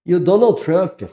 E o Donald Trump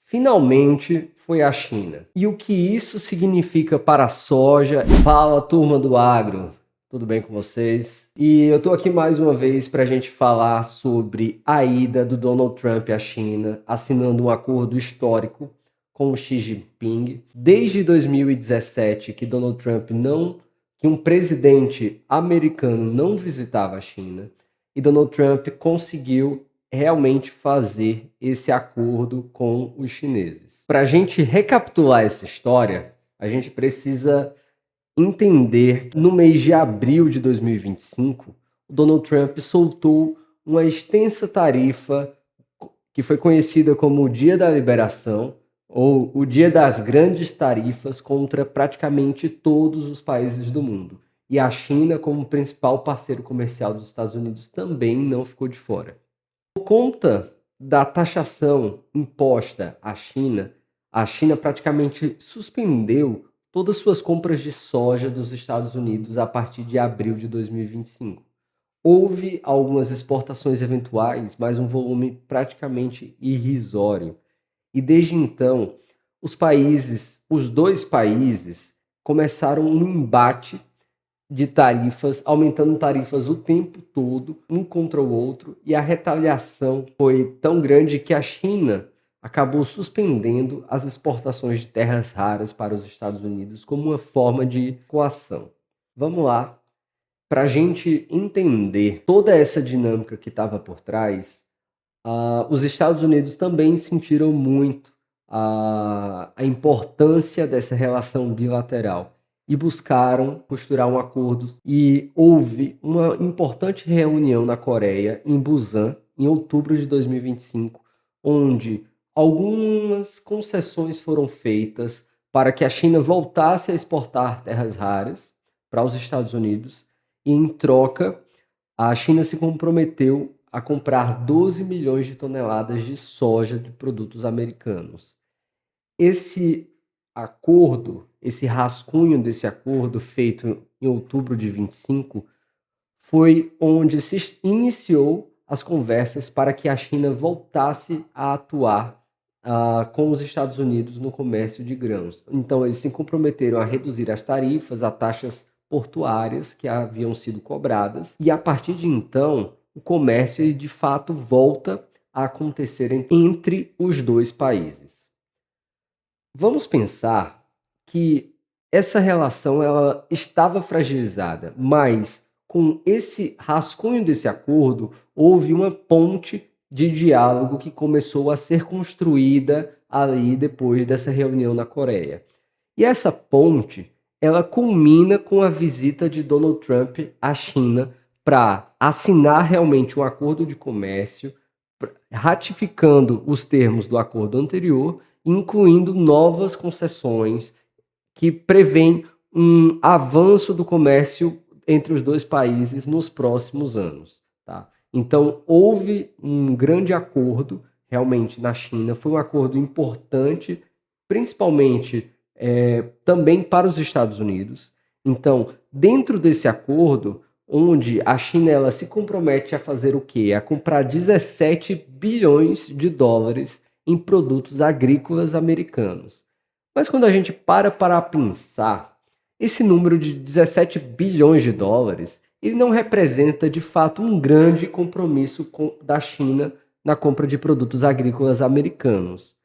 finalmente foi à China. E o que isso significa para a soja? Fala, turma do agro, tudo bem com vocês? E eu tô aqui mais uma vez para a gente falar sobre a ida do Donald Trump à China, assinando um acordo histórico com o Xi Jinping. Desde 2017 que que um presidente americano não visitava a China, e Donald Trump conseguiu realmente fazer esse acordo com os chineses. Para a gente recapitular essa história, a gente precisa entender que no mês de abril de 2025, o Donald Trump soltou uma extensa tarifa que foi conhecida como o Dia da Liberação ou o Dia das Grandes Tarifas contra praticamente todos os países do mundo. E a China, como principal parceiro comercial dos Estados Unidos, também não ficou de fora. Por conta da taxação imposta à China, a China praticamente suspendeu todas suas compras de soja dos Estados Unidos a partir de abril de 2025. Houve algumas exportações eventuais, mas um volume praticamente irrisório. E desde então, os dois países, começaram um embate de tarifas, aumentando tarifas o tempo todo, um contra o outro, e a retaliação foi tão grande que a China acabou suspendendo as exportações de terras raras para os Estados Unidos como uma forma de coação. Vamos lá, para a gente entender toda essa dinâmica que estava por trás, os Estados Unidos também sentiram muito a importância dessa relação bilateral e buscaram costurar um acordo. E houve uma importante reunião na Coreia, em Busan, em outubro de 2025, onde algumas concessões foram feitas para que a China voltasse a exportar terras raras para os Estados Unidos, e em troca, a China se comprometeu a comprar 12 milhões de toneladas de soja de produtos americanos. Esse acordo, esse rascunho desse acordo feito em outubro de 25, foi onde se iniciou as conversas para que a China voltasse a atuar com os Estados Unidos no comércio de grãos. Então, eles se comprometeram a reduzir as tarifas, as taxas portuárias que haviam sido cobradas, e a partir de então, o comércio de fato volta a acontecer entre os dois países. Vamos pensar que essa relação ela estava fragilizada, mas com esse rascunho desse acordo, houve uma ponte de diálogo que começou a ser construída ali depois dessa reunião na Coreia. E essa ponte, ela culmina com a visita de Donald Trump à China para assinar realmente um acordo de comércio, ratificando os termos do acordo anterior, incluindo novas concessões que prevêem um avanço do comércio entre os dois países nos próximos anos. Tá? Então, houve um grande acordo realmente na China, foi um acordo importante, principalmente também para os Estados Unidos. Então, dentro desse acordo, onde a China ela se compromete a fazer o quê? A comprar 17 bilhões de dólares em produtos agrícolas americanos. Mas quando a gente para pensar, esse número de 17 bilhões de dólares, ele não representa de fato um grande compromisso da China na compra de produtos agrícolas americanos.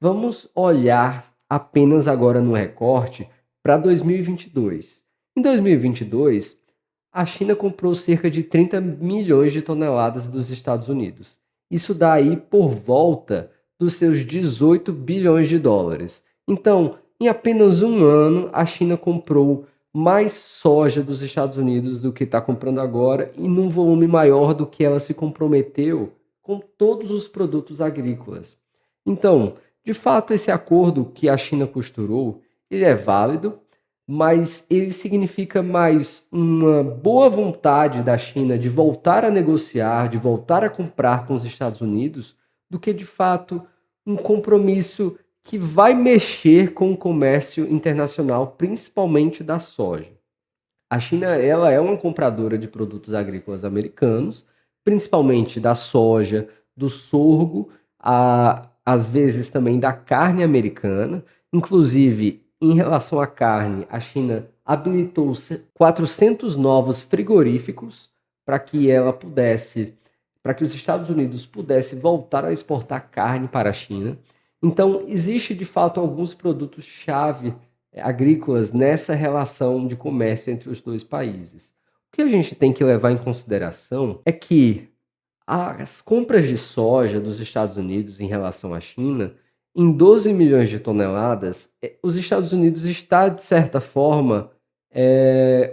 Vamos olhar apenas agora no recorte para 2022. Em 2022, a China comprou cerca de 30 milhões de toneladas dos Estados Unidos. Isso dá aí por volta dos seus 18 bilhões de dólares. Então, em apenas um ano, a China comprou mais soja dos Estados Unidos do que está comprando agora e num volume maior do que ela se comprometeu com todos os produtos agrícolas. Então, de fato, esse acordo que a China costurou, ele é válido, mas ele significa mais uma boa vontade da China de voltar a negociar, de voltar a comprar com os Estados Unidos, do que de fato um compromisso que vai mexer com o comércio internacional, principalmente da soja. A China ela é uma compradora de produtos agrícolas americanos, principalmente da soja, do sorgo, às vezes também da carne americana. Inclusive, em relação à carne, a China habilitou 400 novos frigoríficos para que para que os Estados Unidos pudessem voltar a exportar carne para a China. Então, existe de fato alguns produtos-chave agrícolas nessa relação de comércio entre os dois países. O que a gente tem que levar em consideração é que as compras de soja dos Estados Unidos em relação à China, em 12 milhões de toneladas, os Estados Unidos está, de certa forma,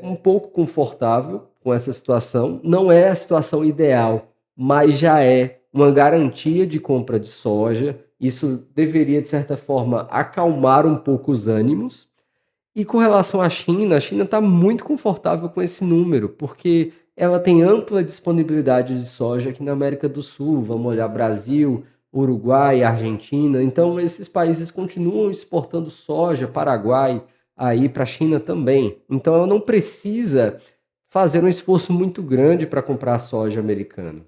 um pouco confortável com essa situação. Não é a situação ideal, mas já é uma garantia de compra de soja. Isso deveria, de certa forma, acalmar um pouco os ânimos. E com relação à China, a China está muito confortável com esse número, porque ela tem ampla disponibilidade de soja aqui na América do Sul. Vamos olhar Brasil, Uruguai, Argentina. Então, esses países continuam exportando soja, Paraguai, aí para a China também. Então, ela não precisa fazer um esforço muito grande para comprar soja americana.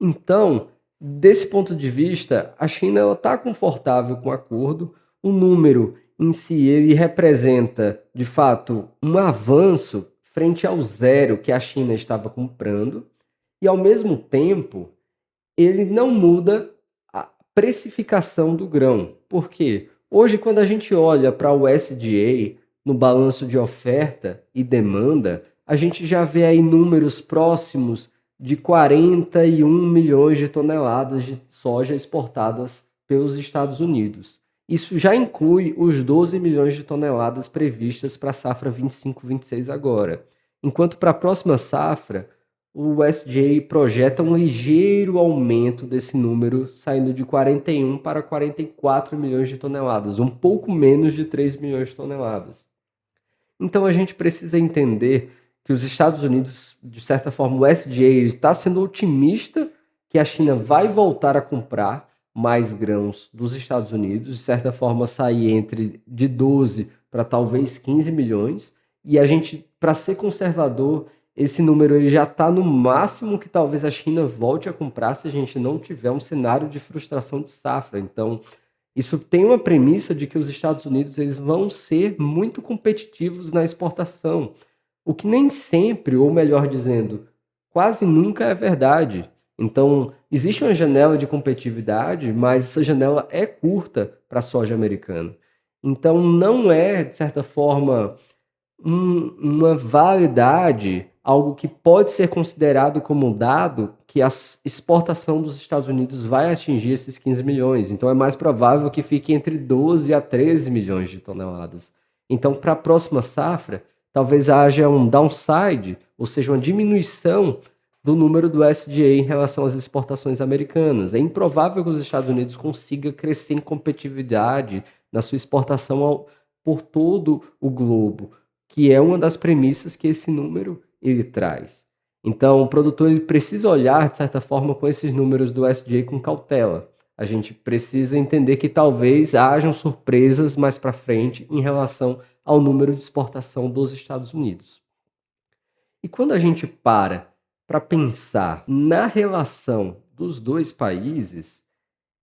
Então, desse ponto de vista, a China está confortável com o acordo. O número em si ele representa, de fato, um avanço frente ao zero que a China estava comprando, e ao mesmo tempo ele não muda a precificação do grão. Por quê? Hoje, quando a gente olha para o USDA no balanço de oferta e demanda, a gente já vê aí números próximos de 41 milhões de toneladas de soja exportadas pelos Estados Unidos. Isso já inclui os 12 milhões de toneladas previstas para a safra 25-26 agora. Enquanto para a próxima safra, o USDA projeta um ligeiro aumento desse número, saindo de 41 para 44 milhões de toneladas, um pouco menos de 3 milhões de toneladas. Então a gente precisa entender que os Estados Unidos, de certa forma, o USDA está sendo otimista que a China vai voltar a comprar mais grãos dos Estados Unidos, de certa forma sair de 12 para talvez 15 milhões, e a gente, para ser conservador, esse número ele já está no máximo que talvez a China volte a comprar se a gente não tiver um cenário de frustração de safra. Então, isso tem uma premissa de que os Estados Unidos eles vão ser muito competitivos na exportação, o que nem sempre, ou melhor dizendo, quase nunca é verdade. Então, existe uma janela de competitividade, mas essa janela é curta para a soja americana. Então, não é, de certa forma, uma validade, algo que pode ser considerado como dado que a exportação dos Estados Unidos vai atingir esses 15 milhões. Então é mais provável que fique entre 12 a 13 milhões de toneladas. Então, para a próxima safra, talvez haja um downside, ou seja, uma diminuição do número do USDA em relação às exportações americanas. É improvável que os Estados Unidos consigam crescer em competitividade na sua exportação por todo o globo, que é uma das premissas que esse número ele traz. Então, o produtor ele precisa olhar, de certa forma, com esses números do USDA com cautela. A gente precisa entender que talvez hajam surpresas mais para frente em relação ao número de exportação dos Estados Unidos. E quando a gente para pensar na relação dos dois países,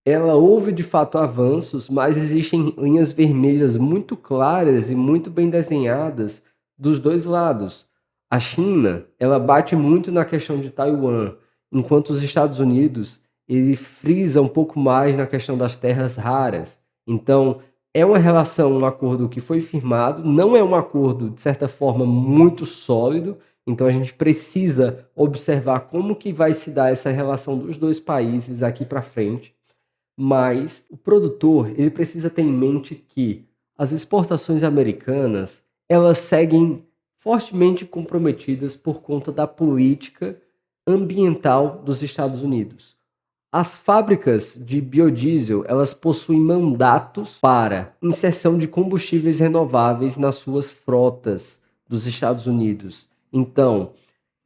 ela houve de fato avanços, mas existem linhas vermelhas muito claras e muito bem desenhadas dos dois lados. A China, ela bate muito na questão de Taiwan, enquanto os Estados Unidos, ele frisa um pouco mais na questão das terras raras. Então, é uma relação, um acordo que foi firmado, não é um acordo, de certa forma, muito sólido. Então, a gente precisa observar como que vai se dar essa relação dos dois países aqui para frente. Mas o produtor ele precisa ter em mente que as exportações americanas elas seguem fortemente comprometidas por conta da política ambiental dos Estados Unidos. As fábricas de biodiesel elas possuem mandatos para inserção de combustíveis renováveis nas suas frotas dos Estados Unidos. Então,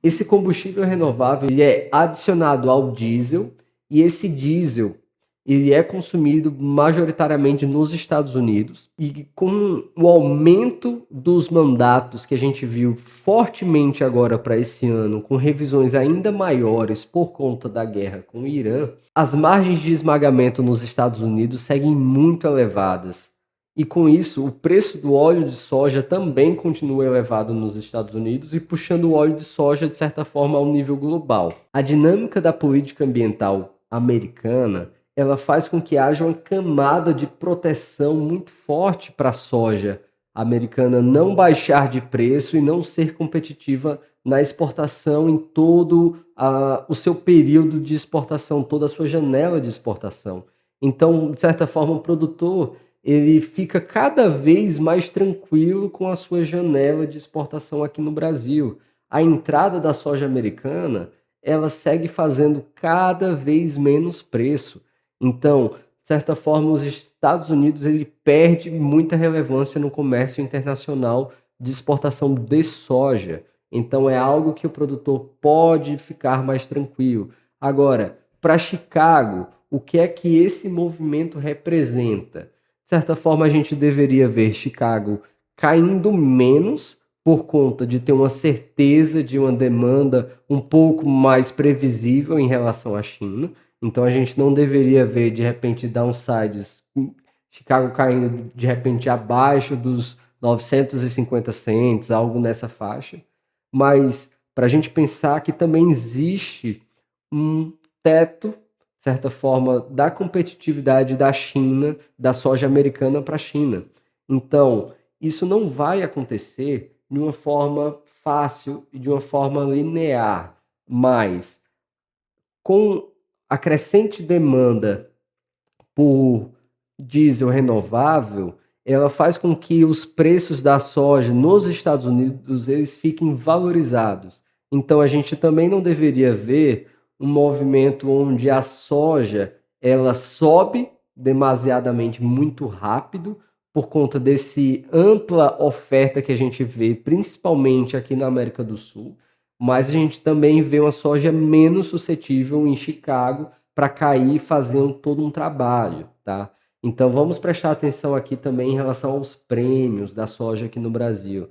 esse combustível renovável ele é adicionado ao diesel e esse diesel ele é consumido majoritariamente nos Estados Unidos, e com o aumento dos mandatos que a gente viu fortemente agora para esse ano, com revisões ainda maiores por conta da guerra com o Irã, as margens de esmagamento nos Estados Unidos seguem muito elevadas. E com isso, o preço do óleo de soja também continua elevado nos Estados Unidos e puxando o óleo de soja, de certa forma, ao nível global. A dinâmica da política ambiental americana, ela faz com que haja uma camada de proteção muito forte para a soja americana não baixar de preço e não ser competitiva na exportação em todo o seu período de exportação, toda a sua janela de exportação. Então, de certa forma, o produtor ele fica cada vez mais tranquilo com a sua janela de exportação aqui no Brasil. A entrada da soja americana, ela segue fazendo cada vez menos preço. Então, de certa forma, os Estados Unidos ele perde muita relevância no comércio internacional de exportação de soja. Então, é algo que o produtor pode ficar mais tranquilo. Agora, para Chicago, o que é que esse movimento representa? De certa forma, a gente deveria ver Chicago caindo menos por conta de ter uma certeza de uma demanda um pouco mais previsível em relação à China. Então, a gente não deveria ver, de repente, downsides, Chicago caindo, de repente, abaixo dos 950 cents, algo nessa faixa. Mas, para a gente pensar que também existe um teto, de certa forma, da competitividade da China, da soja americana para a China. Então, isso não vai acontecer de uma forma fácil e de uma forma linear, mas com a crescente demanda por diesel renovável, ela faz com que os preços da soja nos Estados Unidos eles fiquem valorizados. Então, a gente também não deveria ver um movimento onde a soja ela sobe demasiadamente muito rápido por conta desse ampla oferta que a gente vê, principalmente aqui na América do Sul, mas a gente também vê uma soja menos suscetível em Chicago para cair e fazer todo um trabalho, tá? Então vamos prestar atenção aqui também em relação aos prêmios da soja aqui no Brasil.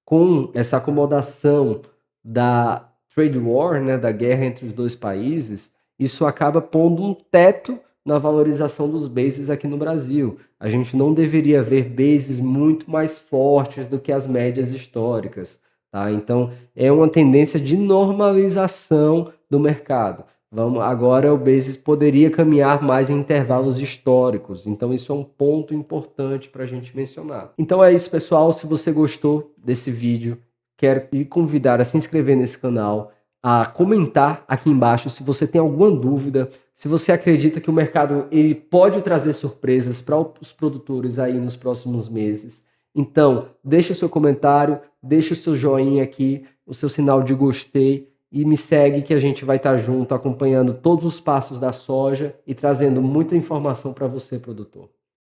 Com essa acomodação da trade war, né, da guerra entre os dois países, isso acaba pondo um teto na valorização dos bases aqui no Brasil. A gente não deveria ver bases muito mais fortes do que as médias históricas, tá? Então é uma tendência de normalização do mercado. Agora o basis poderia caminhar mais em intervalos históricos, então isso é um ponto importante para a gente mencionar. Então é isso, pessoal. Se você gostou desse vídeo, quero lhe convidar a se inscrever nesse canal, a comentar aqui embaixo se você tem alguma dúvida, se você acredita que o mercado ele pode trazer surpresas para os produtores aí nos próximos meses. Então, deixa o seu comentário, deixa o seu joinha aqui, o seu sinal de gostei e me segue que a gente vai estar junto acompanhando todos os passos da soja e trazendo muita informação para você, produtor.